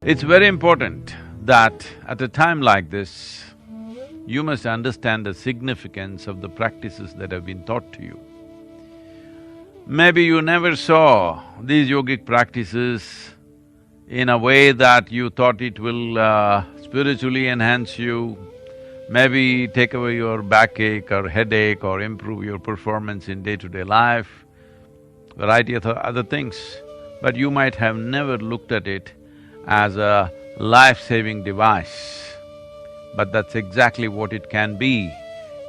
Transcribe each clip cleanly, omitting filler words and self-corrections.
It's very important that at a time like this, you must understand the significance of the practices that have been taught to you. Maybe you never saw these yogic practices in a way that you thought it will spiritually enhance you, maybe take away your backache or headache or improve your performance in day-to-day life, variety of other things. But you might have never looked at it as a life-saving device. But that's exactly what it can be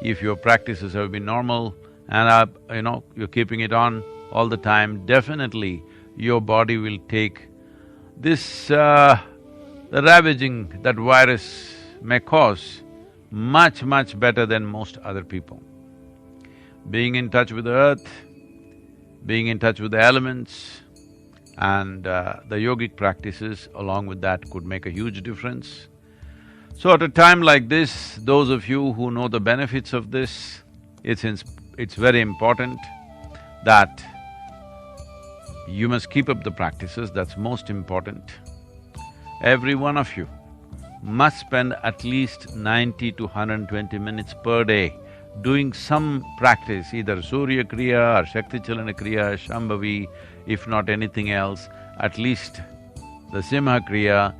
if your practices have been normal and you're keeping it on all the time. Definitely your body will take this… the ravaging that virus may cause much, much better than most other people. Being in touch with the earth, being in touch with the elements, and the yogic practices along with that could make a huge difference. So at a time like this, those of you who know the benefits of this, it's very important that you must keep up the practices, that's most important. Every one of you must spend at least 90 to 120 minutes per day doing some practice, either Surya Kriya or Shakti Chalana Kriya, Shambhavi, if not anything else, at least the Simha Kriya.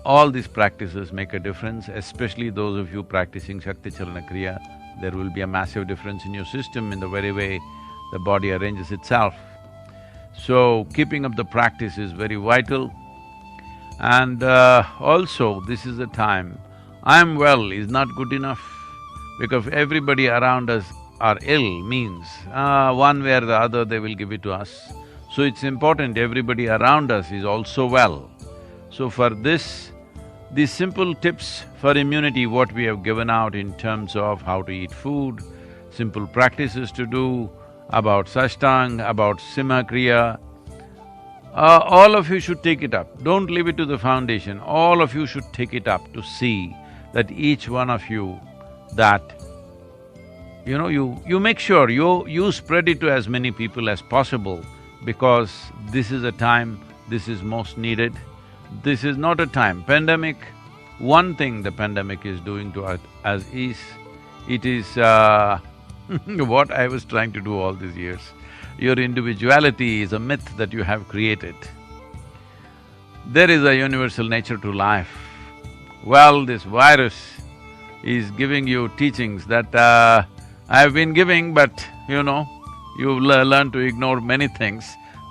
All these practices make a difference, especially those of you practicing Shakti Chalana Kriya. There will be a massive difference in your system in the very way the body arranges itself. So, keeping up the practice is very vital. And also, this is the time, "I'm well" is not good enough, because everybody around us are ill means one way or the other they will give it to us. So it's important everybody around us is also well. So for this, these simple tips for immunity, what we have given out in terms of how to eat food, simple practices to do, about Sashtang, about Simha Kriya, all of you should take it up. Don't leave it to the foundation, all of you should take it up to see that each one of you, that you make sure you spread it to as many people as possible, because this is a time, this is most needed. This is not a time… pandemic, one thing the pandemic is doing to us is, it is what I was trying to do all these years. Your individuality is a myth that you have created. There is a universal nature to life. Well, this virus is giving you teachings that I've been giving, but you've learned to ignore many things.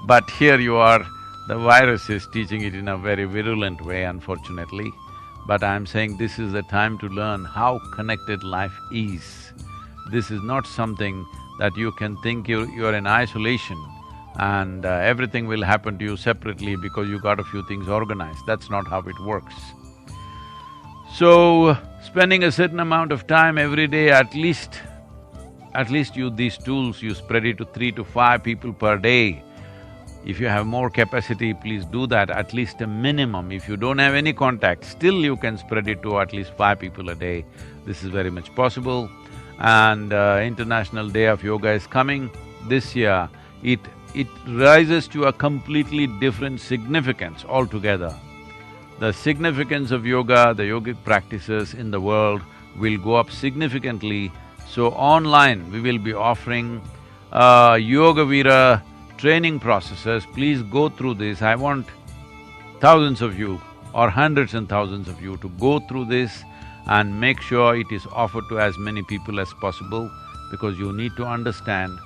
But here you are, the virus is teaching it in a very virulent way, unfortunately. But I'm saying this is the time to learn how connected life is. This is not something that you can think you're in isolation and everything will happen to you separately because you got a few things organized. That's not how it works. So, spending a certain amount of time every day, at least use these tools, you spread it to 3 to 5 people per day. If you have more capacity, please do that, at least a minimum. If you don't have any contact, still you can spread it to at least 5 people a day. This is very much possible. And International Day of Yoga is coming. This year, it rises to a completely different significance altogether. The significance of yoga, the yogic practices in the world will go up significantly. So online, we will be offering Yoga Veera training processes. Please go through this. I want thousands of you or hundreds and thousands of you to go through this and make sure it is offered to as many people as possible, because you need to understand.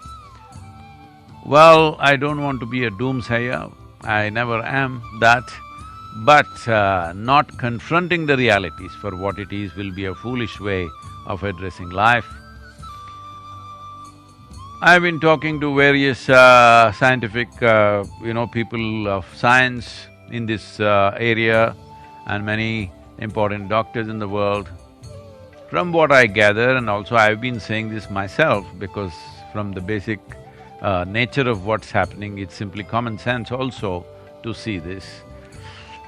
Well, I don't want to be a doomsayer, I never am that, but not confronting the realities for what it is will be a foolish way of addressing life. I've been talking to various scientific, people of science in this area and many important doctors in the world. From what I gather, and also I've been saying this myself, because from the basic nature of what's happening, it's simply common sense also to see this,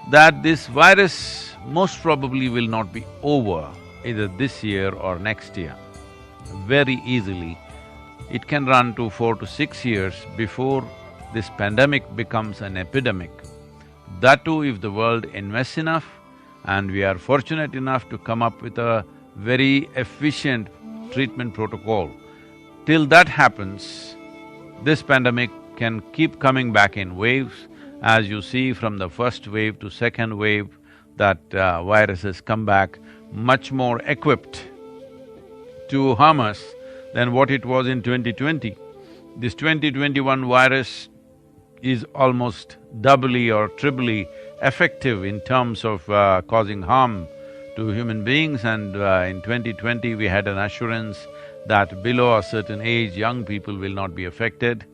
that this virus most probably will not be over either this year or next year. Very easily, it can run to 4 to 6 years before this pandemic becomes an epidemic. That too if the world invests enough and we are fortunate enough to come up with a very efficient treatment protocol. Till that happens, this pandemic can keep coming back in waves. As you see from the first wave to second wave, that virus has come back much more equipped to harm us than what it was in 2020. This 2021 virus is almost doubly or triply effective in terms of causing harm to human beings, and in 2020 we had an assurance that below a certain age, young people will not be affected.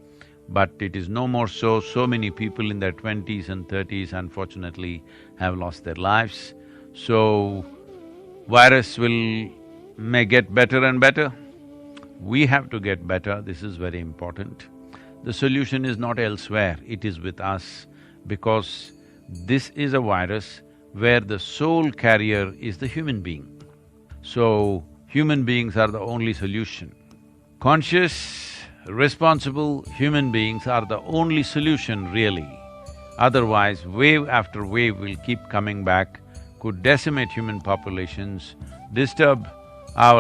But it is no more so. So many people in their 20s and 30s unfortunately have lost their lives. So, virus may get better and better. We have to get better, this is very important. The solution is not elsewhere, it is with us, because this is a virus where the sole carrier is the human being. So, human beings are the only solution. Conscious, responsible human beings are the only solution really. Otherwise, wave after wave will keep coming back, could decimate human populations, disturb our